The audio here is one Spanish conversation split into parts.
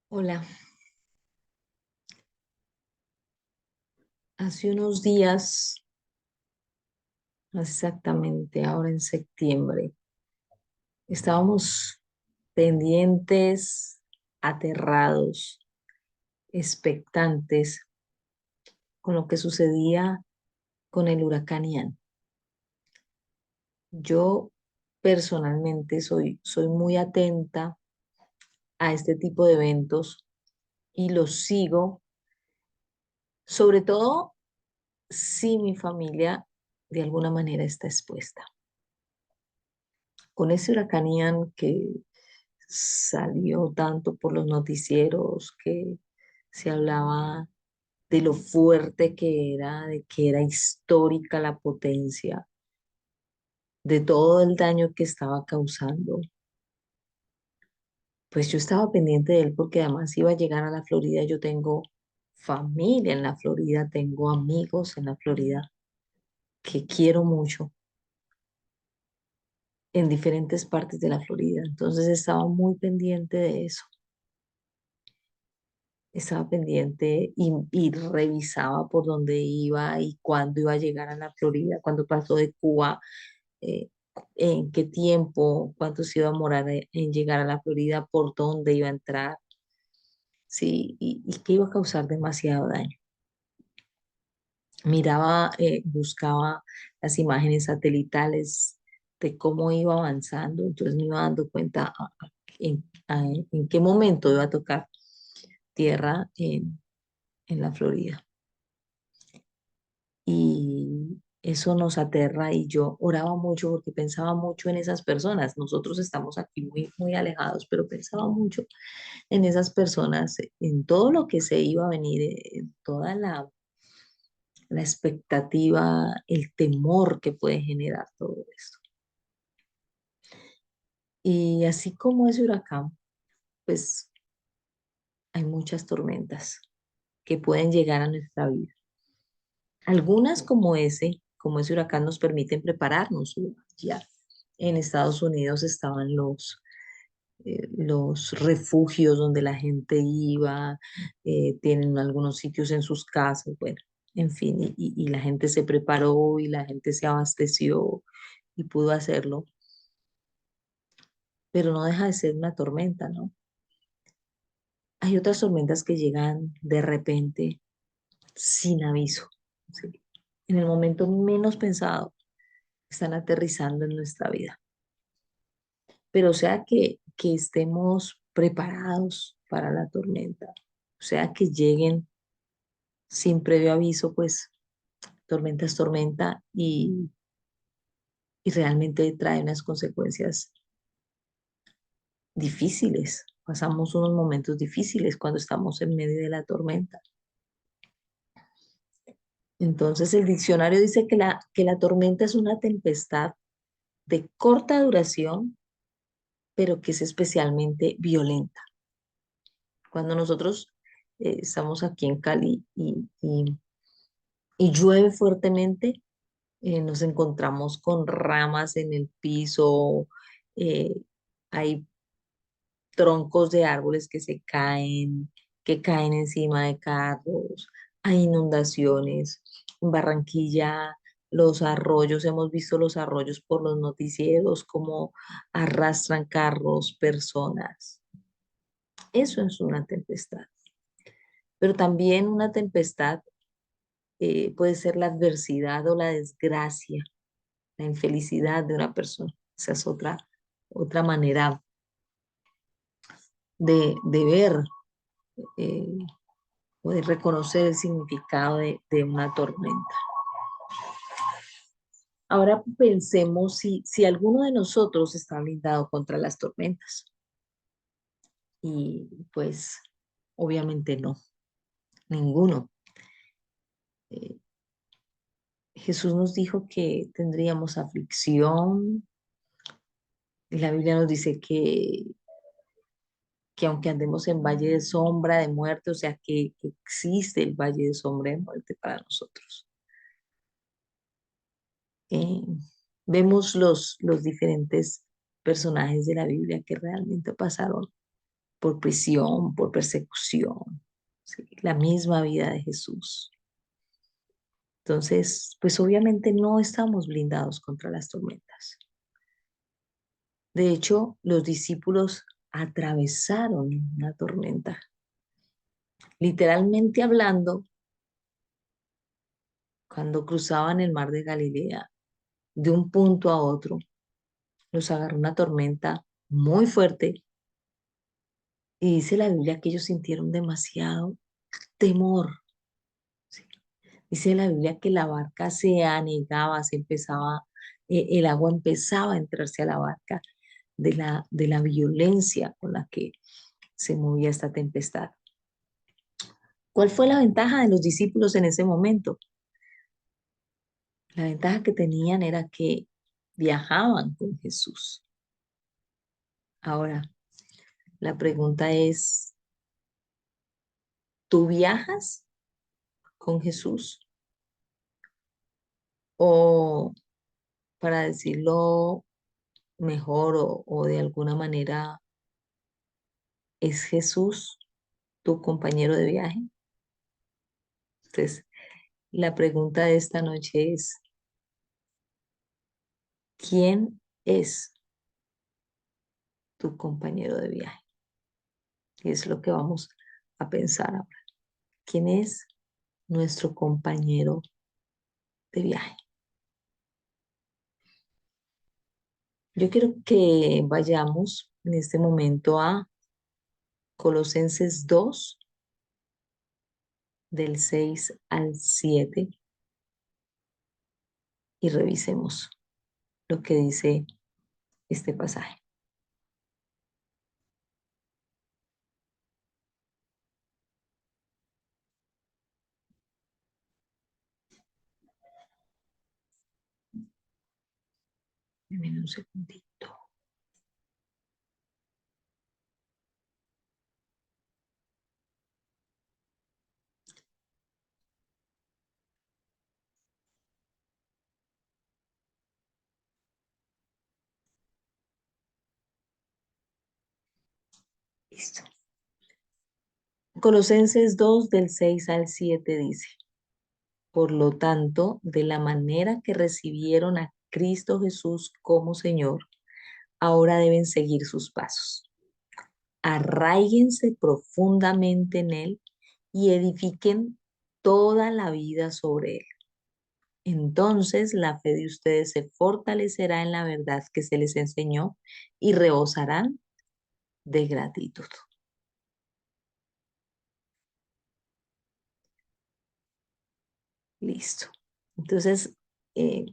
Hola, hace unos días, exactamente ahora en septiembre, estábamos pendientes, aterrados, expectantes con lo que sucedía con el huracán Ian. Yo personalmente soy muy atenta a este tipo de eventos y los sigo, sobre todo si mi familia de alguna manera está expuesta. Con ese huracán Ian que salió tanto por los noticieros que se hablaba de lo fuerte que era, de que era histórica la potencia, de todo el daño que estaba causando. Pues yo estaba pendiente de él porque además iba a llegar a la Florida. Yo tengo familia en la Florida, tengo amigos en la Florida que quiero mucho en diferentes partes de la Florida. Entonces estaba muy pendiente de eso. Estaba pendiente y revisaba por dónde iba y cuándo iba a llegar a la Florida, cuándo pasó de Cuba, eh, en qué tiempo, cuánto se iba a demorar en llegar a la Florida, por dónde iba a entrar, sí, y que iba a causar demasiado daño. Miraba, buscaba las imágenes satelitales de cómo iba avanzando, entonces me iba dando cuenta en qué momento iba a tocar tierra en la Florida. Y eso nos aterra y yo oraba mucho porque pensaba mucho en esas personas. Nosotros estamos aquí muy, muy alejados, pero pensaba mucho en esas personas, en todo lo que se iba a venir, en toda la expectativa, el temor que puede generar todo esto. Y así como ese huracán, pues hay muchas tormentas que pueden llegar a nuestra vida. Algunas como ese huracán, nos permiten prepararnos ya. En Estados Unidos estaban los refugios donde la gente iba, tienen algunos sitios en sus casas, bueno, en fin, y la gente se preparó y la gente se abasteció y pudo hacerlo, pero no deja de ser una tormenta, ¿no? Hay otras tormentas que llegan de repente, sin aviso, ¿sí? En el momento menos pensado, están aterrizando en nuestra vida. Pero o sea que estemos preparados para la tormenta, o sea que lleguen sin previo aviso, pues tormenta es tormenta y realmente trae unas consecuencias difíciles. Pasamos unos momentos difíciles cuando estamos en medio de la tormenta. Entonces el diccionario dice que la tormenta es una tempestad de corta duración, pero que es especialmente violenta. Cuando nosotros estamos aquí en Cali y llueve fuertemente, nos encontramos con ramas en el piso, eh, hay troncos de árboles que caen encima de carros, hay inundaciones. En Barranquilla, los arroyos, hemos visto los arroyos por los noticieros, como arrastran carros, personas. Eso es una tempestad. Pero también una tempestad puede ser la adversidad o la desgracia, la infelicidad de una persona. Esa es otra manera de ver eh, o de reconocer el significado de una tormenta. Ahora pensemos si alguno de nosotros está blindado contra las tormentas. Y pues obviamente no, ninguno. Eh, Jesús nos dijo que tendríamos aflicción. Y la Biblia nos dice que aunque andemos en valle de sombra de muerte, o sea, que existe el valle de sombra de muerte para nosotros. Eh, Vemos los diferentes personajes de la Biblia que realmente pasaron por prisión, por persecución, ¿sí? La misma vida de Jesús. Entonces, pues obviamente no estamos blindados contra las tormentas. De hecho, los discípulos atravesaron una tormenta. Literalmente hablando, cuando cruzaban el mar de Galilea de un punto a otro, los agarró una tormenta muy fuerte y dice la Biblia que ellos sintieron demasiado temor. ¿Sí? Dice la Biblia que la barca se anegaba, se empezaba, el agua empezaba a entrarse a la barca de la violencia con la que se movía esta tempestad. ¿Cuál fue la ventaja de los discípulos en ese momento? La ventaja que tenían era que viajaban con Jesús. Ahora, la pregunta es, ¿tú viajas con Jesús? O, para decirlo mejor o de alguna manera, ¿es Jesús tu compañero de viaje? Entonces, la pregunta de esta noche es, ¿quién es tu compañero de viaje? Y es lo que vamos a pensar ahora. ¿Quién es nuestro compañero de viaje? Yo quiero que vayamos en este momento a Colosenses 2 del 6 al 7 y revisemos lo que dice este pasaje. Deme un segundito. Listo. Colosenses 2 del 6 al 7 dice, por lo tanto, de la manera que recibieron a Cristo Jesús como Señor, ahora deben seguir sus pasos. Arraíguense profundamente en Él y edifiquen toda la vida sobre Él. Entonces la fe de ustedes se fortalecerá en la verdad que se les enseñó y rebosarán de gratitud. Listo. Entonces, eh,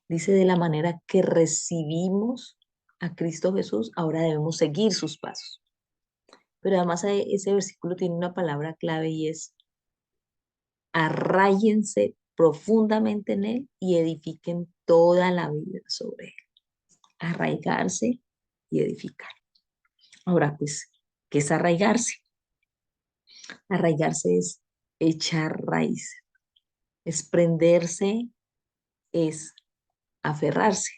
dice de la manera que recibimos a Cristo Jesús, ahora debemos seguir sus pasos. Pero además ese versículo tiene una palabra clave y es arráyense profundamente en Él y edifiquen toda la vida sobre Él. Arraigarse y edificar. Ahora, pues, ¿qué es arraigarse? Arraigarse es echar raíz, es prenderse, es aferrarse,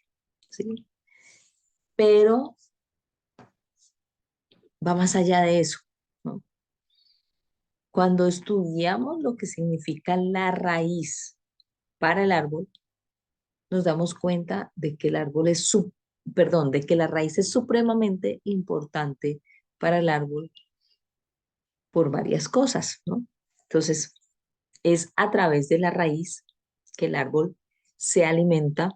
¿sí? Pero va más allá de eso, ¿no? Cuando estudiamos lo que significa la raíz para el árbol, nos damos cuenta de que el árbol es perdón, de que la raíz es supremamente importante para el árbol por varias cosas, ¿no? Entonces, es a través de la raíz que el árbol se alimenta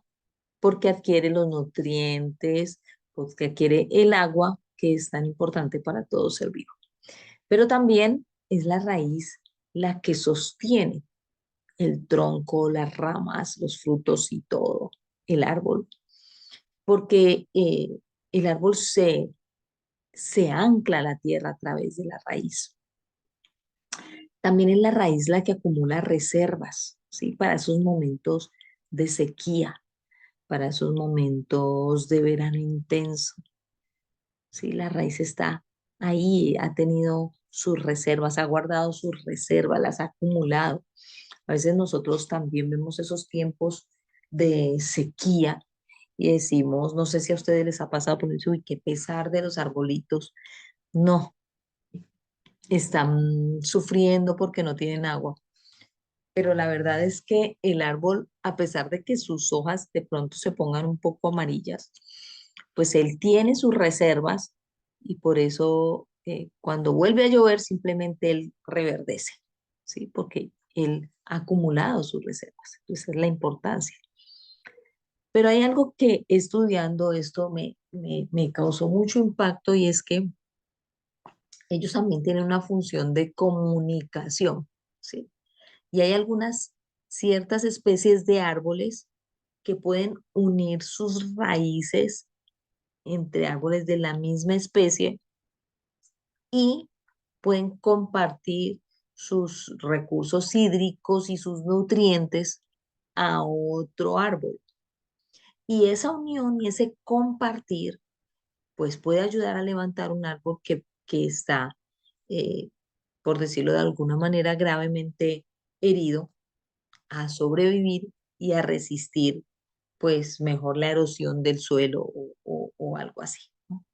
porque adquiere los nutrientes, porque adquiere el agua que es tan importante para todo ser vivo. Pero también es la raíz la que sostiene el tronco, las ramas, los frutos y todo, el árbol, porque el árbol se ancla a la tierra a través de la raíz. También es la raíz la que acumula reservas, ¿sí? Para esos momentos de sequía, para esos momentos de verano intenso, ¿sí? La raíz está ahí, ha tenido sus reservas, ha guardado sus reservas, las ha acumulado. A veces nosotros también vemos esos tiempos de sequía y decimos, no sé si a ustedes les ha pasado por eso, uy, qué pesar de los arbolitos. No, están sufriendo porque no tienen agua. Pero la verdad es que el árbol, a pesar de que sus hojas de pronto se pongan un poco amarillas, pues él tiene sus reservas y por eso cuando vuelve a llover simplemente él reverdece, ¿sí? Porque él ha acumulado sus reservas. Esa es la importancia. Pero hay algo que estudiando esto me causó mucho impacto y es que ellos también tienen una función de comunicación, ¿sí? Y hay algunas ciertas especies de árboles que pueden unir sus raíces entre árboles de la misma especie y pueden compartir sus recursos hídricos y sus nutrientes a otro árbol. Y esa unión y ese compartir, pues puede ayudar a levantar un árbol que está, eh, por decirlo de alguna manera, gravemente herido, a sobrevivir y a resistir, pues mejor la erosión del suelo o algo así, ¿no?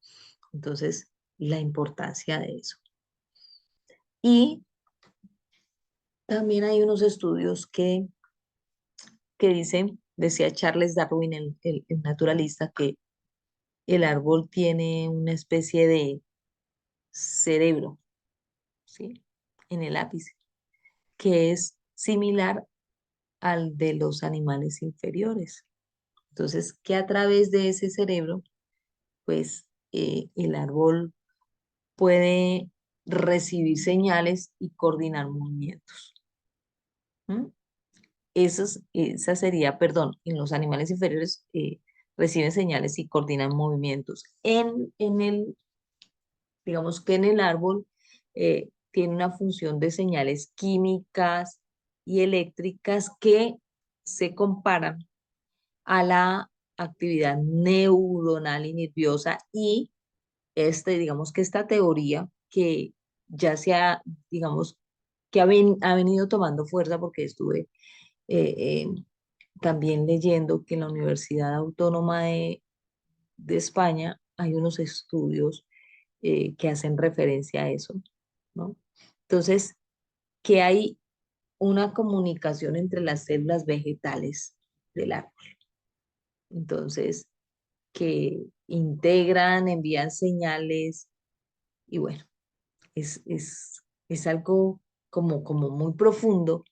Entonces, la importancia de eso. Y también hay unos estudios que dicen, decía Charles Darwin, el naturalista, que el árbol tiene una especie de cerebro, ¿sí? En el ápice, que es similar al de los animales inferiores. Entonces, que a través de ese cerebro, pues el árbol puede recibir señales y coordinar movimientos. ¿M? Esa sería, perdón, en los animales inferiores reciben señales y coordinan movimientos. Digamos que en el árbol tiene una función de señales químicas y eléctricas que se comparan a la actividad neuronal y nerviosa y digamos que esta teoría que ya se ha, digamos, que ha venido tomando fuerza porque estuve eh, eh, también leyendo que en la Universidad Autónoma de España hay unos estudios que hacen referencia a eso, ¿no? Entonces, que hay una comunicación entre las células vegetales del árbol. Entonces, que integran, envían señales y bueno, es algo como muy profundo,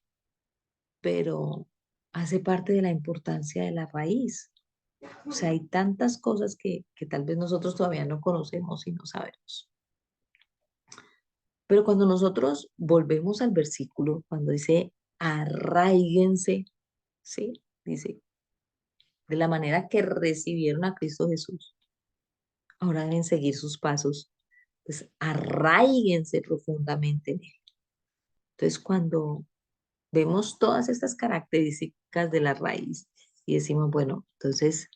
pero hace parte de la importancia de la raíz. O sea, hay tantas cosas que tal vez nosotros todavía no conocemos y no sabemos. Pero cuando nosotros volvemos al versículo, cuando dice arraíguense, ¿sí? Dice, de la manera que recibieron a Cristo Jesús, ahora deben seguir sus pasos, pues arraíguense profundamente en él. Entonces, cuando vemos todas estas características de la raíz y decimos, bueno, entonces,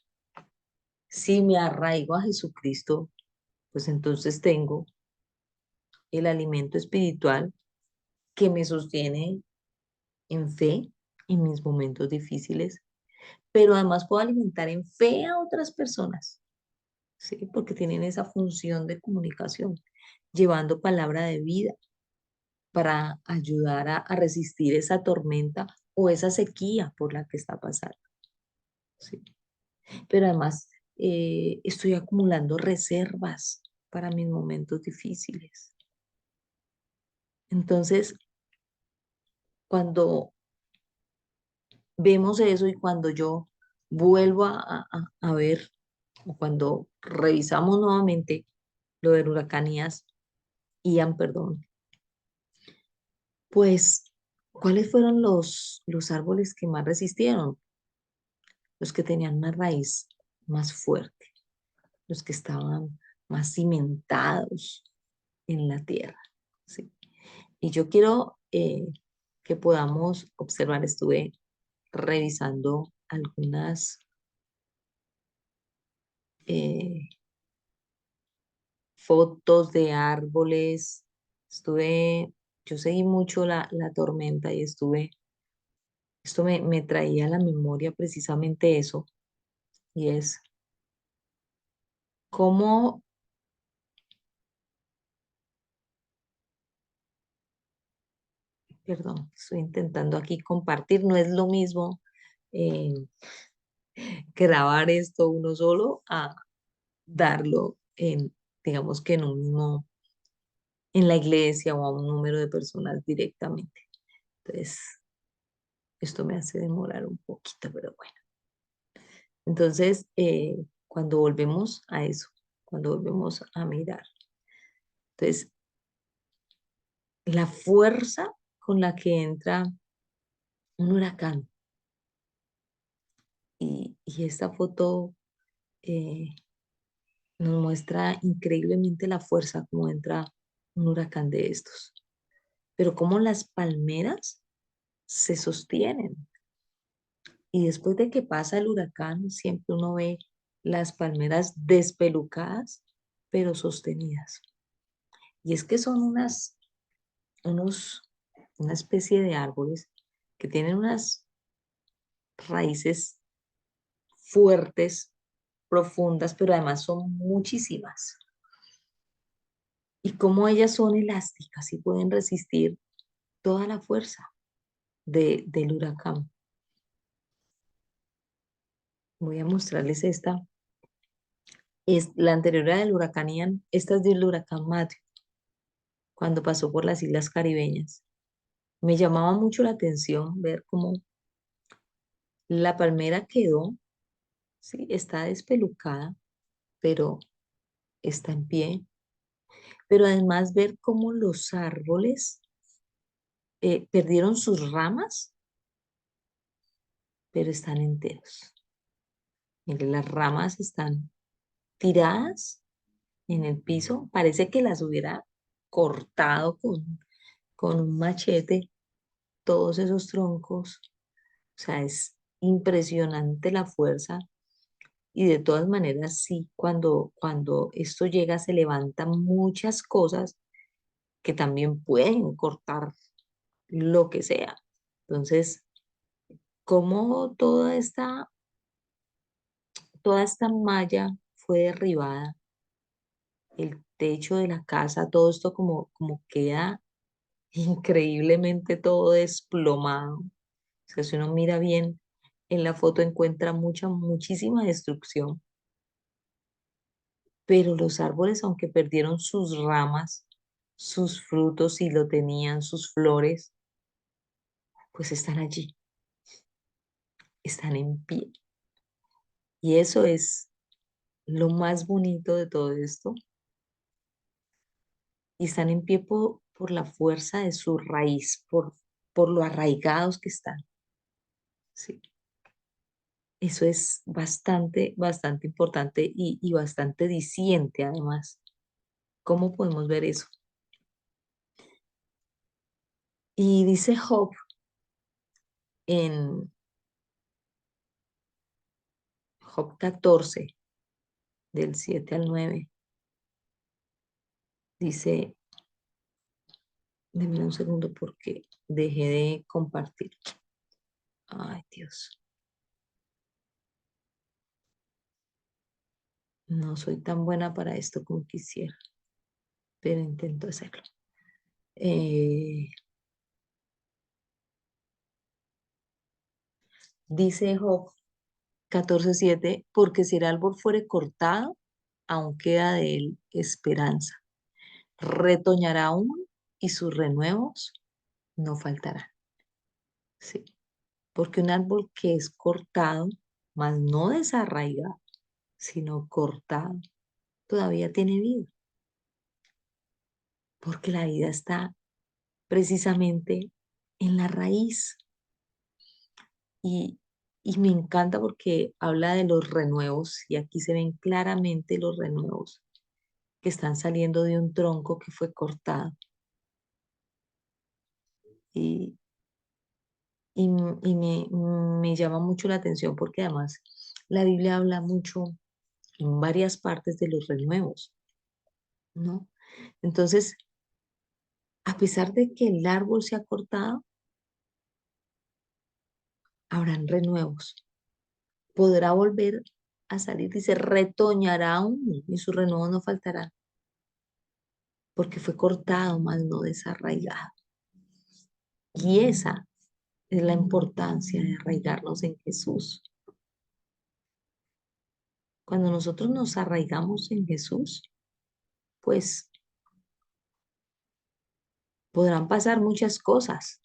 si me arraigo a Jesucristo, pues entonces tengo el alimento espiritual que me sostiene en fe en mis momentos difíciles, pero además puedo alimentar en fe a otras personas, ¿sí? Porque tienen esa función de comunicación, llevando palabra de vida para ayudar a resistir esa tormenta o esa sequía por la que está pasando, ¿sí? Pero además estoy acumulando reservas para mis momentos difíciles. Entonces, cuando vemos eso y cuando yo vuelvo a ver, o cuando revisamos nuevamente lo del huracán Ian, perdón, pues, ¿cuáles fueron los árboles que más resistieron? Los que tenían una raíz más fuerte, los que estaban más cimentados en la tierra, ¿sí? Y yo quiero que podamos observar, estuve revisando algunas eh, fotos de árboles, estuve, yo seguí mucho la tormenta y esto me traía a la memoria precisamente eso, y es cómo, perdón, estoy intentando aquí compartir, no es lo mismo eh, grabar esto uno solo a darlo en, digamos que en un mismo, en la iglesia o a un número de personas directamente. Entonces, esto me hace demorar un poquito, pero bueno. Entonces, cuando volvemos a eso, cuando volvemos a mirar, entonces, la fuerza con la que entra un huracán y esta foto eh, nos muestra increíblemente la fuerza como entra un huracán de estos, pero como las palmeras se sostienen y después de que pasa el huracán siempre uno ve las palmeras despelucadas pero sostenidas. Y es que son unos, una especie de árboles que tienen unas raíces fuertes, profundas, pero además son muchísimas. Y cómo ellas son elásticas y pueden resistir toda la fuerza del huracán. Voy a mostrarles esta. Es la anterior era del huracán Ian, esta es del huracán Matthew, cuando pasó por las islas caribeñas. Me llamaba mucho la atención ver cómo la palmera quedó, sí, está despelucada, pero está en pie. Pero además ver cómo los árboles perdieron sus ramas, pero están enteros. Mire, las ramas están tiradas en el piso, parece que las hubiera cortado con un machete, todos esos troncos. O sea, es impresionante la fuerza y de todas maneras, sí, cuando esto llega se levantan muchas cosas que también pueden cortar lo que sea. Entonces, cómo toda esta malla fue derribada, el techo de la casa, todo esto como queda increíblemente todo desplomado. O sea, si uno mira bien en la foto encuentra muchísima destrucción, pero los árboles, aunque perdieron sus ramas, sus frutos, si lo tenían, sus flores, pues están allí, están en pie. Y eso es lo más bonito de todo esto. Y están en pie por la fuerza de su raíz, por lo arraigados que están. Sí. Eso es bastante importante y bastante diciente además. ¿Cómo podemos ver eso? Y dice Job en Job 14 del 7 al 9, dice, denme un segundo porque dejé de compartir. Ay, Dios, no soy tan buena para esto como quisiera, pero intento hacerlo. Eh, dice Job 14:7, porque si el árbol fuere cortado, aún queda de él esperanza. Retoñará aún y sus renuevos no faltarán. Sí, porque un árbol que es cortado, mas no desarraigado, sino cortado, todavía tiene vida, porque la vida está precisamente en la raíz. Y, y me encanta porque habla de los renuevos, y aquí se ven claramente los renuevos que están saliendo de un tronco que fue cortado. Y, me llama mucho la atención porque además la Biblia habla mucho en varias partes de los renuevos, ¿no? Entonces, a pesar de que el árbol se ha cortado, habrán renuevos. Podrá volver, a salir, dice, retoñará aún y su renuevo no faltará, porque fue cortado, mas no desarraigado. Y esa es la importancia de arraigarnos en Jesús. Cuando nosotros nos arraigamos en Jesús, pues podrán pasar muchas cosas.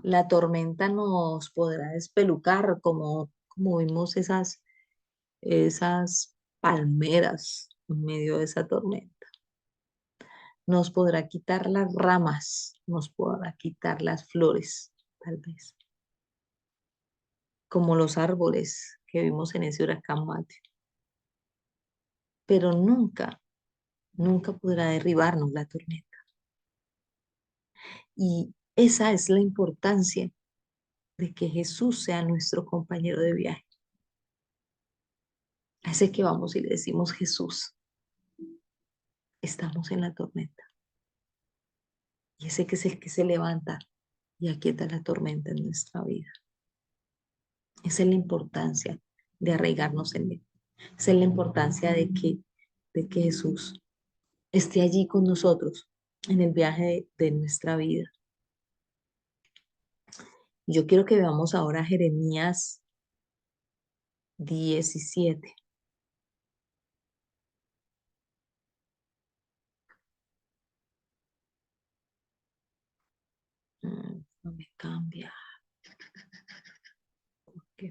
La tormenta nos podrá despelucar, como vimos esas palmeras en medio de esa tormenta. Nos podrá quitar las ramas, nos podrá quitar las flores, tal vez, como los árboles que vimos en ese huracán Matthew. Pero nunca, nunca podrá derribarnos la tormenta. Y esa es la importancia de que Jesús sea nuestro compañero de viaje. A ese que vamos y le decimos, Jesús, estamos en la tormenta. Y ese que es el que se levanta y aquieta la tormenta en nuestra vida. Esa es la importancia de arraigarnos en Él. Esa es la importancia de que Jesús esté allí con nosotros en el viaje de nuestra vida. Yo quiero que veamos ahora Jeremías 17. No me cambia. ¿Qué?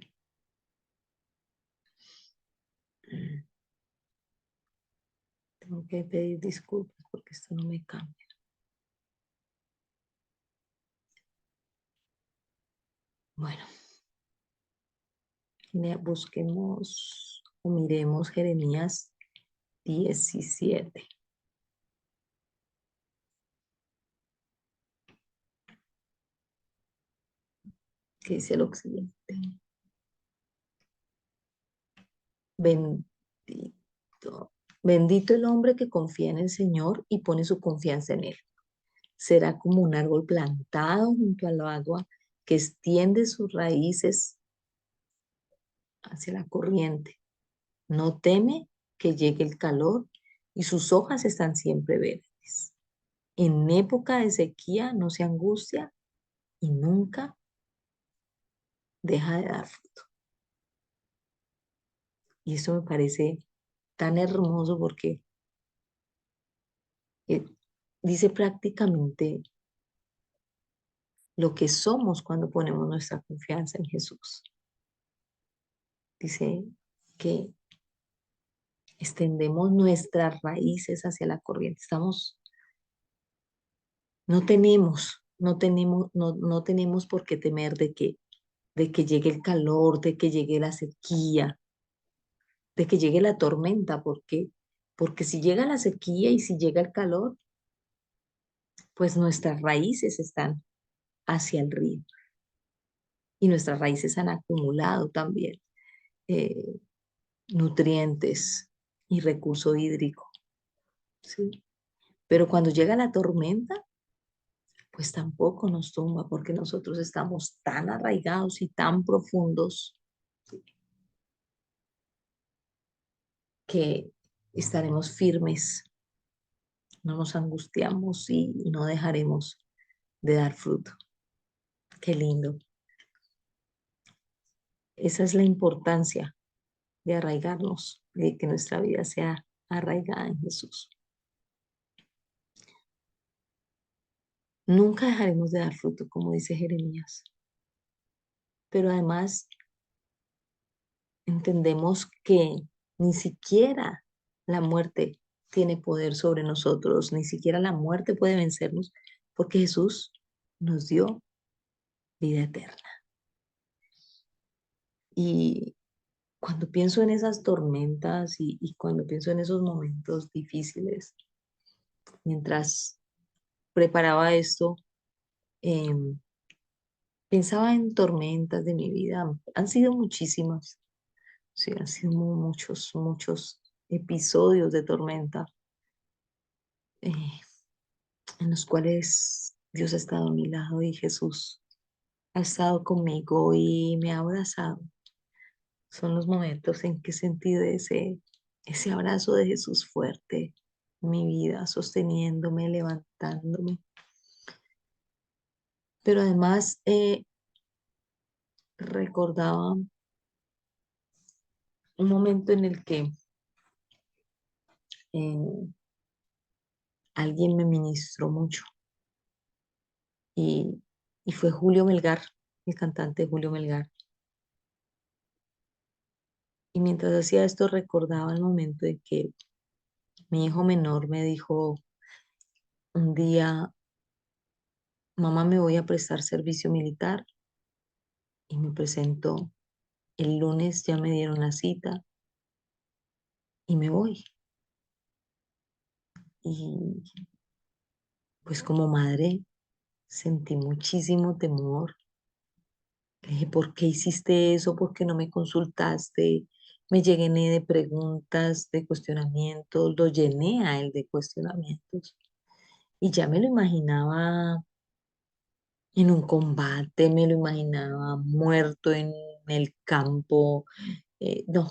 Tengo que pedir disculpas porque esto no me cambia. Bueno, busquemos o miremos Jeremías 17, que dice lo siguiente. Bendito, bendito el hombre que confía en el Señor y pone su confianza en Él. Será como un árbol plantado junto al agua que extiende sus raíces hacia la corriente. No teme que llegue el calor y sus hojas están siempre verdes. En época de sequía no se angustia y nunca deja de dar fruto. Y eso me parece tan hermoso porque eh, dice prácticamente lo que somos cuando ponemos nuestra confianza en Jesús. Dice que extendemos nuestras raíces hacia la corriente. No tenemos por qué temer de que llegue el calor, de que llegue la sequía, de que llegue la tormenta, porque si llega la sequía y si llega el calor, pues nuestras raíces están hacia el río y nuestras raíces han acumulado también eh, nutrientes y recurso hídrico, ¿sí? Pero cuando llega la tormenta, pues tampoco nos tumba porque nosotros estamos tan arraigados y tan profundos que estaremos firmes, no nos angustiamos y no dejaremos de dar fruto. Qué lindo. Esa es la importancia de arraigarnos, de que nuestra vida sea arraigada en Jesús. Nunca dejaremos de dar fruto, como dice Jeremías, pero además entendemos que ni siquiera la muerte tiene poder sobre nosotros, ni siquiera la muerte puede vencernos, porque Jesús nos dio vida eterna. Y cuando pienso en esas tormentas y cuando pienso en esos momentos difíciles, mientras preparaba esto, em, pensaba en tormentas de mi vida. Han sido muchísimas, sí, han sido muchos, muchos episodios de tormenta eh, en los cuales Dios ha estado a mi lado y Jesús ha estado conmigo y me ha abrazado. son los momentos en que he sentido ese abrazo de Jesús fuerte en mi vida, sosteniéndome, levantándome. Pero además recordaba un momento en el que eh, alguien me ministró mucho y, y fue Julio Melgar, el cantante Julio Melgar. Y mientras hacía esto recordaba el momento en que mi hijo menor me dijo un día, mamá, me voy a prestar servicio militar y me presento. El lunes ya me dieron la cita y me voy. Y pues como madre sentí muchísimo temor. Le dije, ¿por qué hiciste eso? ¿Por qué no me consultaste? Me llené de preguntas, de cuestionamientos, lo llené a él de cuestionamientos. Y ya me lo imaginaba en un combate, me lo imaginaba muerto en el campo. No,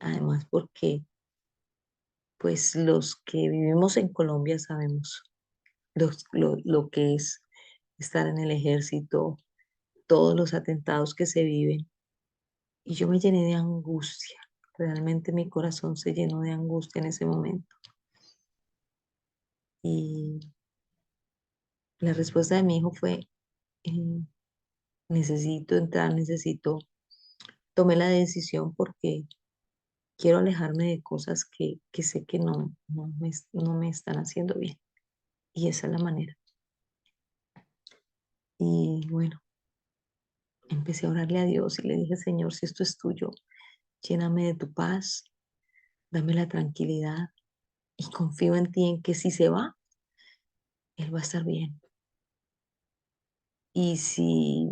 además porque pues los que vivimos en Colombia sabemos lo que es estar en el ejército, todos los atentados que se viven. Y yo me llené de angustia. Realmente mi corazón se llenó de angustia en ese momento. Y la respuesta de mi hijo fue, eh, necesito entrar, tomé la decisión porque quiero alejarme de cosas que sé que no me están haciendo bien. Y esa es la manera. Y bueno, empecé a orarle a Dios y le dije, Señor, si esto es tuyo, lléname de tu paz, dame la tranquilidad y confío en ti en que si se va, él va a estar bien. Y si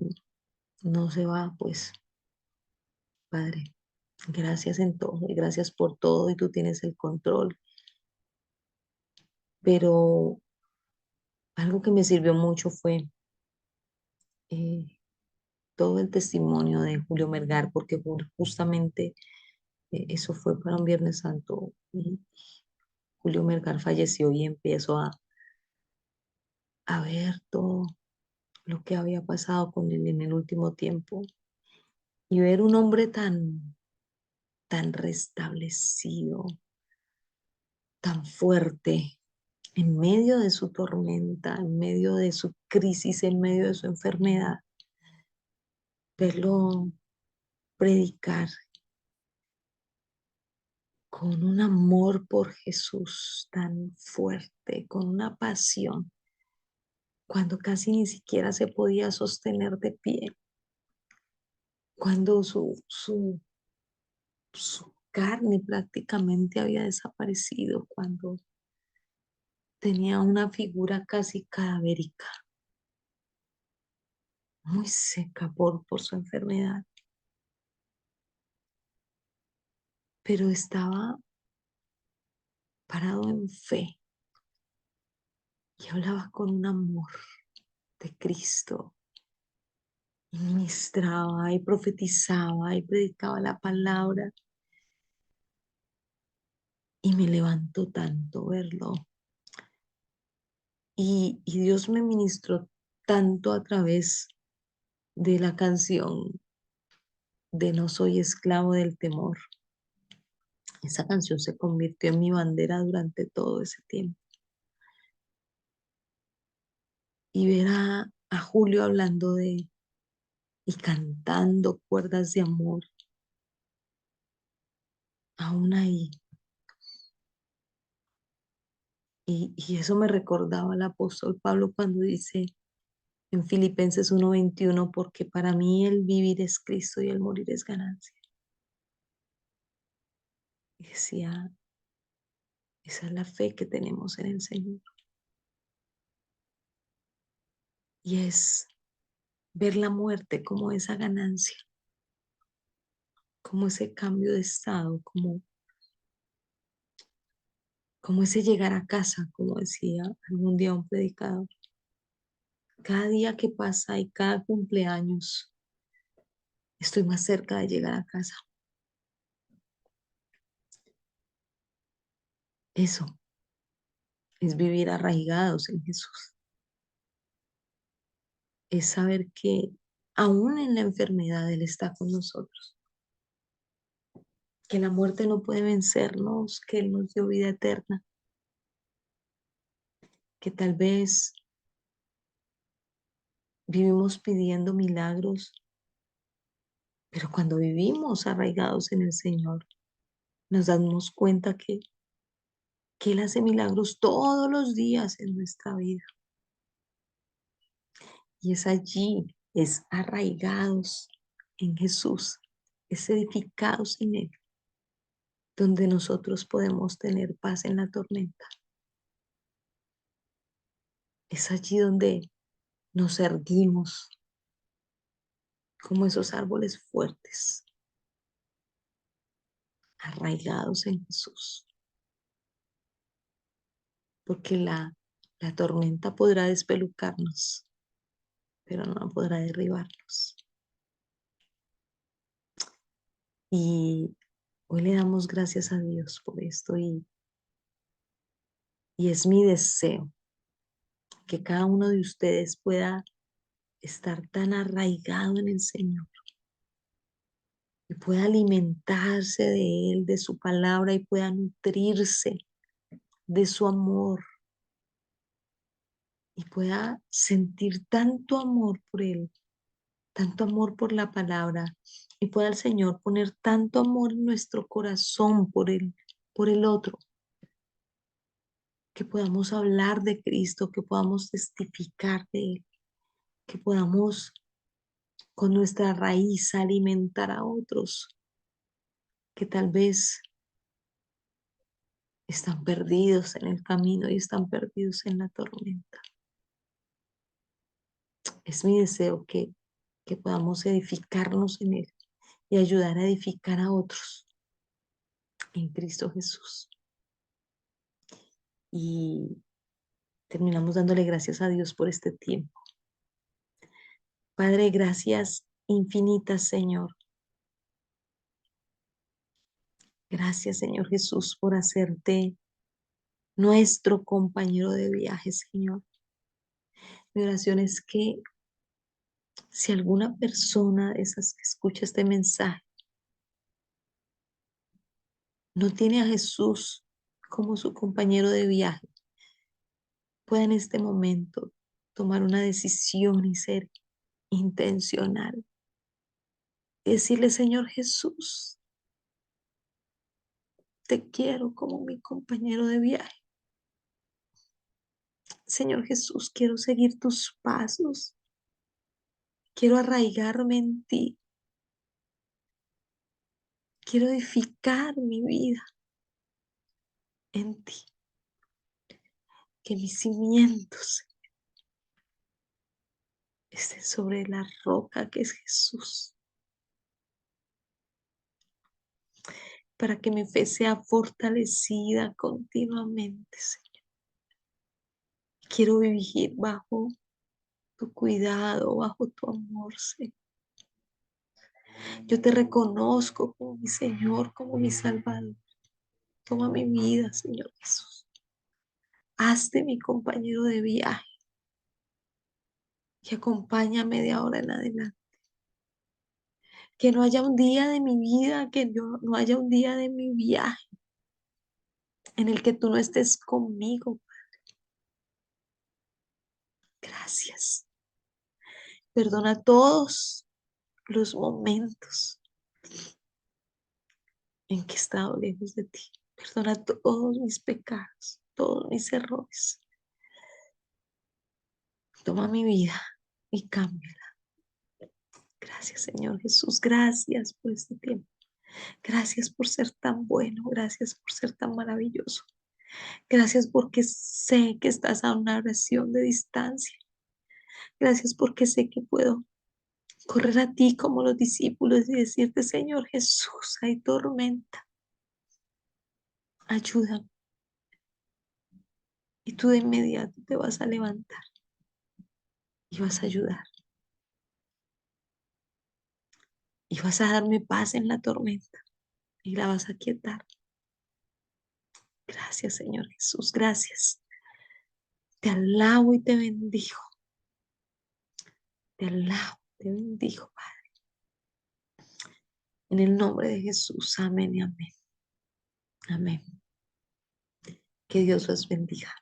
no se va, pues, Padre, gracias en todo y gracias por todo y tú tienes el control. Pero algo que me sirvió mucho fue eh, todo el testimonio de Julio Melgar, porque justamente eso fue para un Viernes Santo y Julio Melgar falleció y empiezo a ver todo lo que había pasado con él en el último tiempo y ver un hombre tan restablecido, tan fuerte, en medio de su tormenta, en medio de su crisis, en medio de su enfermedad, verlo predicar con un amor por Jesús tan fuerte, con una pasión, cuando casi ni siquiera se podía sostener de pie, cuando su carne prácticamente había desaparecido, cuando tenía una figura casi cadavérica, muy seca por su enfermedad, pero estaba parado en fe y hablaba con un amor de Cristo y ministraba y profetizaba y predicaba la palabra y me levantó tanto verlo y Dios me ministró tanto a través de la canción de No soy esclavo del temor. Esa canción se convirtió en mi bandera durante todo ese tiempo. Y ver a Julio hablando y cantando cuerdas de amor, aún ahí. Y eso me recordaba el apóstol Pablo cuando dice en Filipenses 1:21, porque para mí el vivir es Cristo y el morir es ganancia. Y decía, esa es la fe que tenemos en el Señor. Y es ver la muerte como esa ganancia, como ese cambio de estado, como ese llegar a casa, como decía algún día un predicador. Cada día que pasa y cada cumpleaños estoy más cerca de llegar a casa. Eso es vivir arraigados en Jesús. Es saber que aún en la enfermedad Él está con nosotros, que la muerte no puede vencernos, que Él nos dio vida eterna, que tal vez vivimos pidiendo milagros, pero cuando vivimos arraigados en el Señor, nos damos cuenta que Él hace milagros todos los días en nuestra vida. Y es allí, es arraigados en Jesús, es edificados en Él, donde nosotros podemos tener paz en la tormenta. Es allí donde nos erguimos como esos árboles fuertes, arraigados en Jesús, porque la tormenta podrá despelucarnos, pero no podrá derribarnos. Y hoy le damos gracias a Dios por esto y es mi deseo que cada uno de ustedes pueda estar tan arraigado en el Señor y pueda alimentarse de Él, de su palabra y pueda nutrirse de su amor y pueda sentir tanto amor por Él, tanto amor por la palabra y pueda el Señor poner tanto amor en nuestro corazón por el otro, que podamos hablar de Cristo, que podamos testificar de Él, que podamos con nuestra raíz alimentar a otros que tal vez están perdidos en el camino y están perdidos en la tormenta. Es mi deseo que podamos edificarnos en Él y ayudar a edificar a otros en Cristo Jesús. Y terminamos dándole gracias a Dios por este tiempo. Padre, gracias infinitas, Señor. Gracias, Señor Jesús, por hacerte nuestro compañero de viaje, Señor. Mi oración es que si alguna persona de esas que escucha este mensaje no tiene a Jesús como su compañero de viaje, pueda en este momento tomar una decisión y ser intencional. Y decirle, Señor Jesús, te quiero como mi compañero de viaje. Señor Jesús, quiero seguir tus pasos. Quiero arraigarme en ti. Quiero edificar mi vida en ti. Que mis cimientos estén sobre la roca que es Jesús. Para que mi fe sea fortalecida continuamente, Señor. Quiero vivir bajo tu cuidado, bajo tu amor, Señor. Yo te reconozco como mi Señor, como mi Salvador. Toma mi vida, Señor Jesús. Hazte mi compañero de viaje y acompáñame de ahora en adelante. Que no haya un día de mi vida, que no haya un día de mi viaje en el que tú no estés conmigo. Gracias. Perdona todos los momentos en que he estado lejos de ti. Perdona todos mis pecados, todos mis errores. Toma mi vida y cámbiala. Gracias, Señor Jesús. Gracias por este tiempo. Gracias por ser tan bueno. Gracias por ser tan maravilloso. Gracias porque sé que estás a una oración de distancia. Gracias porque sé que puedo correr a ti como los discípulos y decirte, Señor Jesús, hay tormenta. Ayúdame. Y tú de inmediato te vas a levantar y vas a ayudar. y vas a darme paz en la tormenta y la vas a quietar. Gracias, Señor Jesús, gracias. Te alabo y te bendigo. Te alabo, te bendigo, Padre. En el nombre de Jesús, amén y amén. Amén. Que Dios los bendiga.